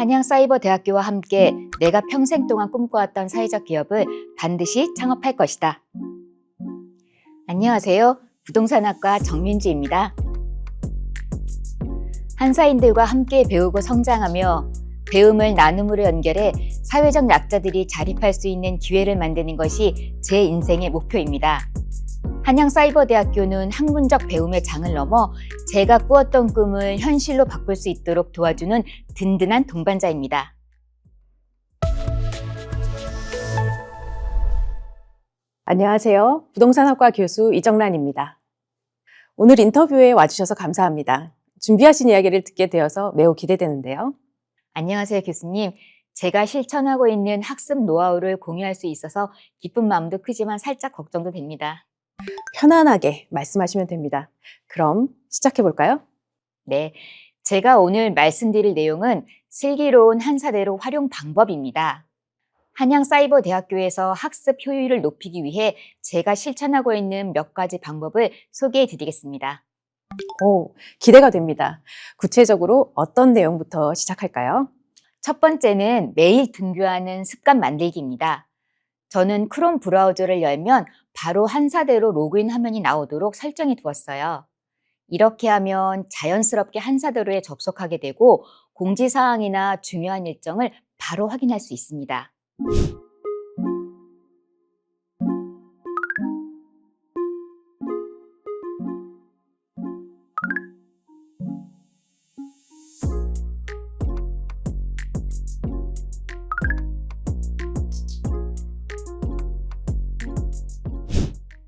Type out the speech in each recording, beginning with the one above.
한양사이버대학교와 함께 내가 평생 동안 꿈꿔왔던 사회적 기업을 반드시 창업할 것이다. 안녕하세요. 부동산학과 정민지입니다. 한사인들과 함께 배우고 성장하며 배움을 나눔으로 연결해 사회적 약자들이 자립할 수 있는 기회를 만드는 것이 제 인생의 목표입니다. 한양사이버대학교는 학문적 배움의 장을 넘어 제가 꾸었던 꿈을 현실로 바꿀 수 있도록 도와주는 든든한 동반자입니다. 안녕하세요. 부동산학과 교수 이정란입니다. 오늘 인터뷰에 와주셔서 감사합니다. 준비하신 이야기를 듣게 되어서 매우 기대되는데요. 안녕하세요, 교수님. 제가 실천하고 있는 학습 노하우를 공유할 수 있어서 기쁜 마음도 크지만 살짝 걱정도 됩니다. 편안하게 말씀하시면 됩니다. 그럼 시작해 볼까요? 네, 제가 오늘 말씀드릴 내용은 슬기로운 한사대로 활용 방법입니다. 한양사이버대학교에서 학습 효율을 높이기 위해 제가 실천하고 있는 몇 가지 방법을 소개해 드리겠습니다. 기대가 됩니다. 구체적으로 어떤 내용부터 시작할까요? 첫 번째는 매일 등교하는 습관 만들기입니다. 저는 크롬 브라우저를 열면 바로 한사대로 로그인 화면이 나오도록 설정해 두었어요. 이렇게 하면 자연스럽게 한사대로에 접속하게 되고 공지사항이나 중요한 일정을 바로 확인할 수 있습니다.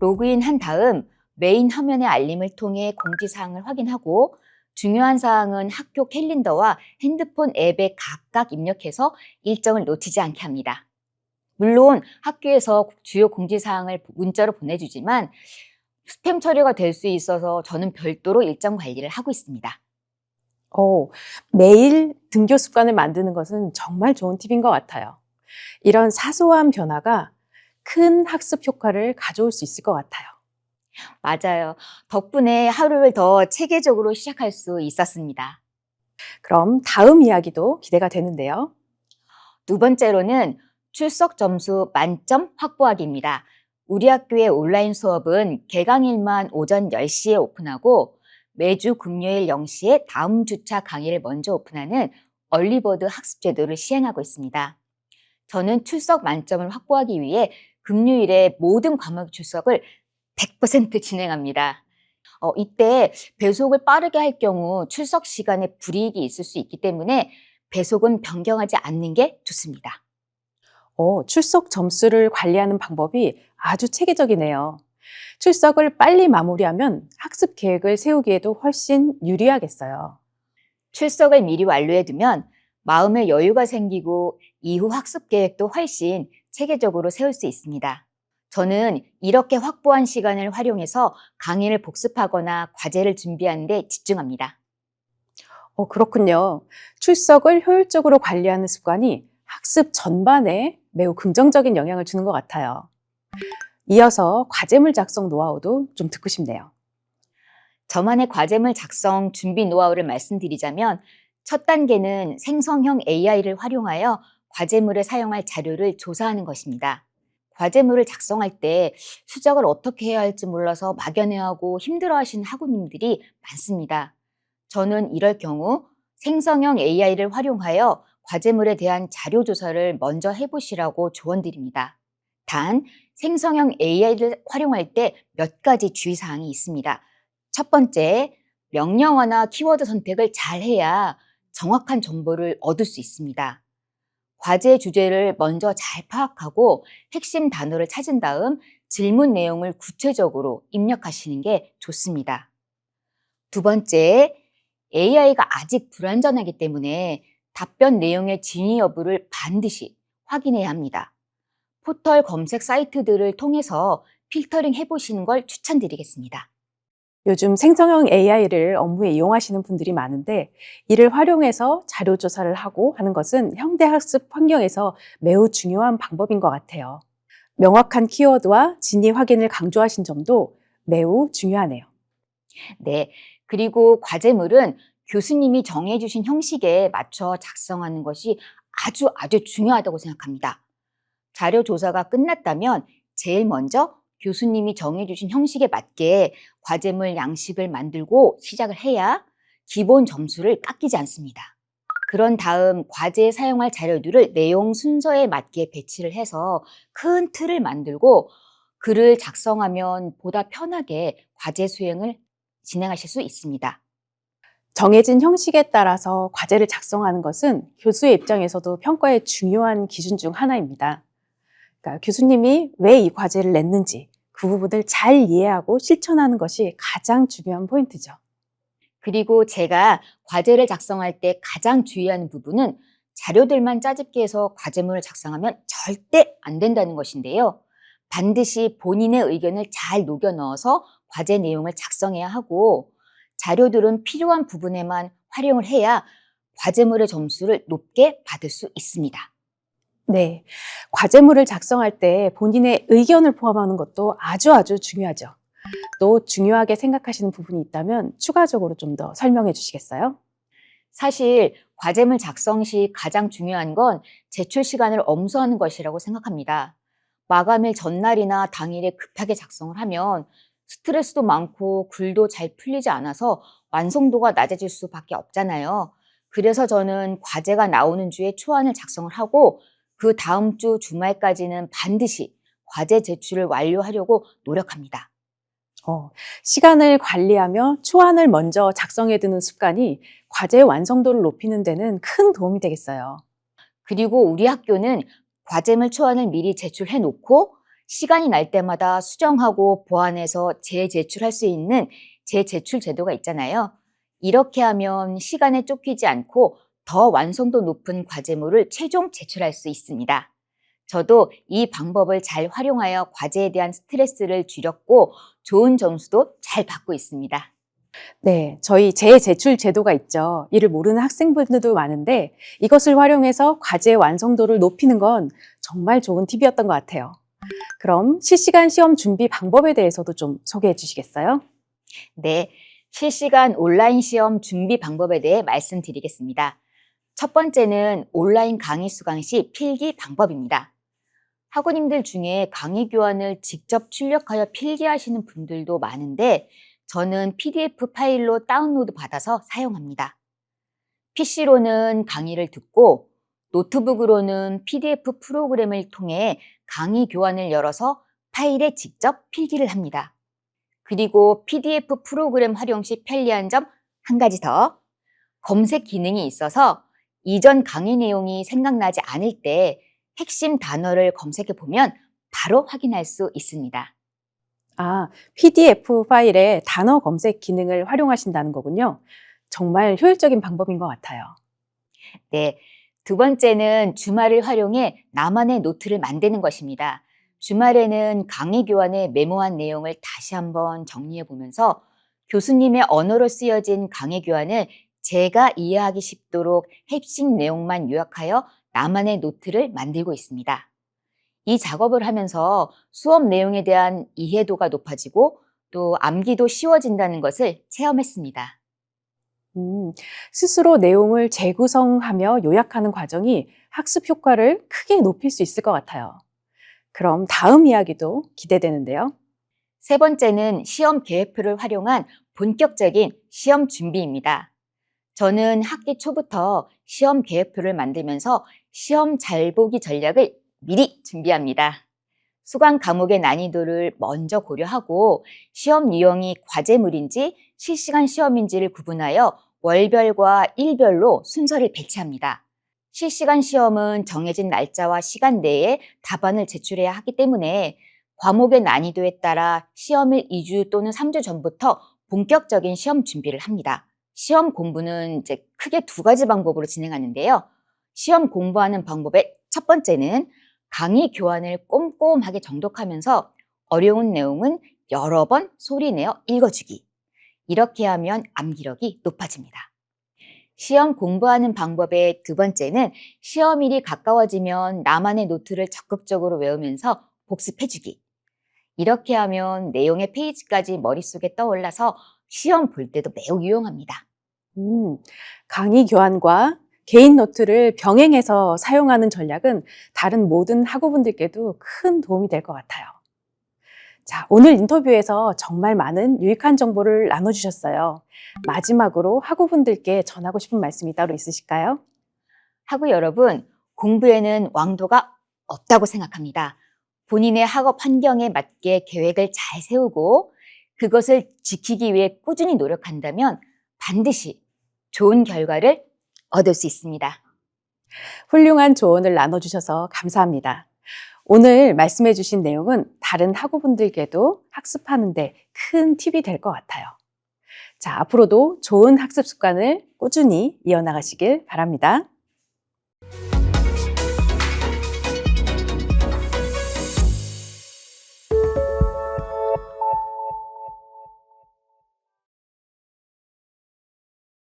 로그인한 다음 메인 화면의 알림을 통해 공지사항을 확인하고 중요한 사항은 학교 캘린더와 핸드폰 앱에 각각 입력해서 일정을 놓치지 않게 합니다. 물론 학교에서 주요 공지사항을 문자로 보내주지만 스팸 처리가 될 수 있어서 저는 별도로 일정 관리를 하고 있습니다. 매일 등교 습관을 만드는 것은 정말 좋은 팁인 것 같아요. 이런 사소한 변화가 큰 학습 효과를 가져올 수 있을 것 같아요. 맞아요. 덕분에 하루를 더 체계적으로 시작할 수 있었습니다. 그럼 다음 이야기도 기대가 되는데요. 두 번째로는 출석 점수 만점 확보하기입니다. 우리 학교의 온라인 수업은 개강일만 오전 10시에 오픈하고 매주 금요일 0시에 다음 주차 강의를 먼저 오픈하는 얼리버드 학습 제도를 시행하고 있습니다. 저는 출석 만점을 확보하기 위해 금요일에 모든 과목 출석을 100% 진행합니다. 이때 배속을 빠르게 할 경우 출석 시간에 불이익이 있을 수 있기 때문에 배속은 변경하지 않는 게 좋습니다. 출석 점수를 관리하는 방법이 아주 체계적이네요. 출석을 빨리 마무리하면 학습 계획을 세우기에도 훨씬 유리하겠어요. 출석을 미리 완료해두면 마음의 여유가 생기고 이후 학습 계획도 훨씬 체계적으로 세울 수 있습니다. 저는 이렇게 확보한 시간을 활용해서 강의를 복습하거나 과제를 준비하는 데 집중합니다. 그렇군요. 출석을 효율적으로 관리하는 습관이 학습 전반에 매우 긍정적인 영향을 주는 것 같아요. 이어서 과제물 작성 노하우도 좀 듣고 싶네요. 저만의 과제물 작성 준비 노하우를 말씀드리자면 첫 단계는 생성형 AI를 활용하여 과제물에 사용할 자료를 조사하는 것입니다. 과제물을 작성할 때 수작을 어떻게 해야 할지 몰라서 막연해하고 힘들어하시는 학우님들이 많습니다. 저는 이럴 경우 생성형 AI를 활용하여 과제물에 대한 자료 조사를 먼저 해보시라고 조언드립니다. 단, 생성형 AI를 활용할 때 몇 가지 주의사항이 있습니다. 첫 번째, 명령어나 키워드 선택을 잘 해야 정확한 정보를 얻을 수 있습니다. 과제 주제를 먼저 잘 파악하고 핵심 단어를 찾은 다음 질문 내용을 구체적으로 입력하시는 게 좋습니다. 두 번째, AI가 아직 불완전하기 때문에 답변 내용의 진위 여부를 반드시 확인해야 합니다. 포털 검색 사이트들을 통해서 필터링 해보시는 걸 추천드리겠습니다. 요즘 생성형 AI를 업무에 이용하시는 분들이 많은데 이를 활용해서 자료 조사를 하고 하는 것은 현대학습 환경에서 매우 중요한 방법인 것 같아요. 명확한 키워드와 진위 확인을 강조하신 점도 매우 중요하네요. 네, 그리고 과제물은 교수님이 정해주신 형식에 맞춰 작성하는 것이 아주 중요하다고 생각합니다. 자료 조사가 끝났다면 제일 먼저 교수님이 정해주신 형식에 맞게 과제물 양식을 만들고 시작을 해야 기본 점수를 깎이지 않습니다. 그런 다음 과제에 사용할 자료들을 내용 순서에 맞게 배치를 해서 큰 틀을 만들고 글을 작성하면 보다 편하게 과제 수행을 진행하실 수 있습니다. 정해진 형식에 따라서 과제를 작성하는 것은 교수의 입장에서도 평가의 중요한 기준 중 하나입니다. 그러니까 교수님이 왜 이 과제를 냈는지 그 부분을 잘 이해하고 실천하는 것이 가장 중요한 포인트죠. 그리고 제가 과제를 작성할 때 가장 주의하는 부분은 자료들만 짜집기 해서 과제문을 작성하면 절대 안 된다는 것인데요. 반드시 본인의 의견을 잘 녹여 넣어서 과제 내용을 작성해야 하고 자료들은 필요한 부분에만 활용을 해야 과제물의 점수를 높게 받을 수 있습니다. 네, 과제물을 작성할 때 본인의 의견을 포함하는 것도 아주 중요하죠. 또 중요하게 생각하시는 부분이 있다면 추가적으로 좀 더 설명해 주시겠어요? 사실 과제물 작성 시 가장 중요한 건 제출 시간을 엄수하는 것이라고 생각합니다. 마감일 전날이나 당일에 급하게 작성을 하면 스트레스도 많고 글도 잘 풀리지 않아서 완성도가 낮아질 수밖에 없잖아요. 그래서 저는 과제가 나오는 주에 초안을 작성을 하고 그 다음 주 주말까지는 반드시 과제 제출을 완료하려고 노력합니다. 어, 시간을 관리하며 초안을 먼저 작성해 두는 습관이 과제의 완성도를 높이는 데는 큰 도움이 되겠어요. 그리고 우리 학교는 과제물 초안을 미리 제출해 놓고 시간이 날 때마다 수정하고 보완해서 재제출할 수 있는 재제출 제도가 있잖아요. 이렇게 하면 시간에 쫓기지 않고 더 완성도 높은 과제물을 최종 제출할 수 있습니다. 저도 이 방법을 잘 활용하여 과제에 대한 스트레스를 줄였고 좋은 점수도 잘 받고 있습니다. 네, 저희 재제출 제도가 있죠. 이를 모르는 학생분들도 많은데 이것을 활용해서 과제 완성도를 높이는 건 정말 좋은 팁이었던 것 같아요. 그럼 실시간 시험 준비 방법에 대해서도 좀 소개해 주시겠어요? 네, 실시간 온라인 시험 준비 방법에 대해 말씀드리겠습니다. 첫 번째는 온라인 강의 수강 시 필기 방법입니다. 학우님들 중에 강의 교환을 직접 출력하여 필기하시는 분들도 많은데 저는 PDF 파일로 다운로드 받아서 사용합니다. PC로는 강의를 듣고 노트북으로는 PDF 프로그램을 통해 강의 교환을 열어서 파일에 직접 필기를 합니다. 그리고 PDF 프로그램 활용 시 편리한 점 한 가지 더. 검색 기능이 있어서 이전 강의 내용이 생각나지 않을 때 핵심 단어를 검색해 보면 바로 확인할 수 있습니다. 아, PDF 파일에 단어 검색 기능을 활용하신다는 거군요. 정말 효율적인 방법인 것 같아요. 네. 두 번째는 주말을 활용해 나만의 노트를 만드는 것입니다. 주말에는 강의 교환에 메모한 내용을 다시 한번 정리해 보면서 교수님의 언어로 쓰여진 강의 교환을 제가 이해하기 쉽도록 핵심 내용만 요약하여 나만의 노트를 만들고 있습니다. 이 작업을 하면서 수업 내용에 대한 이해도가 높아지고 또 암기도 쉬워진다는 것을 체험했습니다. 음, 스스로 내용을 재구성하며 요약하는 과정이 학습 효과를 크게 높일 수 있을 것 같아요. 그럼 다음 이야기도 기대되는데요. 세 번째는 시험 계획표를 활용한 본격적인 시험 준비입니다. 저는 학기 초부터 시험 계획표를 만들면서 시험 잘 보기 전략을 미리 준비합니다. 수강 과목의 난이도를 먼저 고려하고 시험 유형이 과제물인지 실시간 시험인지를 구분하여 월별과 일별로 순서를 배치합니다. 실시간 시험은 정해진 날짜와 시간 내에 답안을 제출해야 하기 때문에 과목의 난이도에 따라 시험일 2주 또는 3주 전부터 본격적인 시험 준비를 합니다. 시험 공부는 이제 크게 두 가지 방법으로 진행하는데요. 시험 공부하는 방법의 첫 번째는 강의 교환을 꼼꼼하게 정독하면서 어려운 내용은 여러 번 소리내어 읽어주기. 이렇게 하면 암기력이 높아집니다. 시험 공부하는 방법의 두 번째는 시험일이 가까워지면 나만의 노트를 적극적으로 외우면서 복습해주기. 이렇게 하면 내용의 페이지까지 머릿속에 떠올라서 시험 볼 때도 매우 유용합니다. 강의 교환과 개인 노트를 병행해서 사용하는 전략은 다른 모든 학우분들께도 큰 도움이 될 것 같아요. 자, 오늘 인터뷰에서 정말 많은 유익한 정보를 나눠주셨어요. 마지막으로 학우분들께 전하고 싶은 말씀이 따로 있으실까요? 학우 여러분, 공부에는 왕도가 없다고 생각합니다. 본인의 학업 환경에 맞게 계획을 잘 세우고 그것을 지키기 위해 꾸준히 노력한다면 반드시 좋은 결과를 얻을 수 있습니다. 훌륭한 조언을 나눠주셔서 감사합니다. 오늘 말씀해 주신 내용은 다른 학우분들께도 학습하는데 큰 팁이 될 것 같아요. 자, 앞으로도 좋은 학습 습관을 꾸준히 이어나가시길 바랍니다.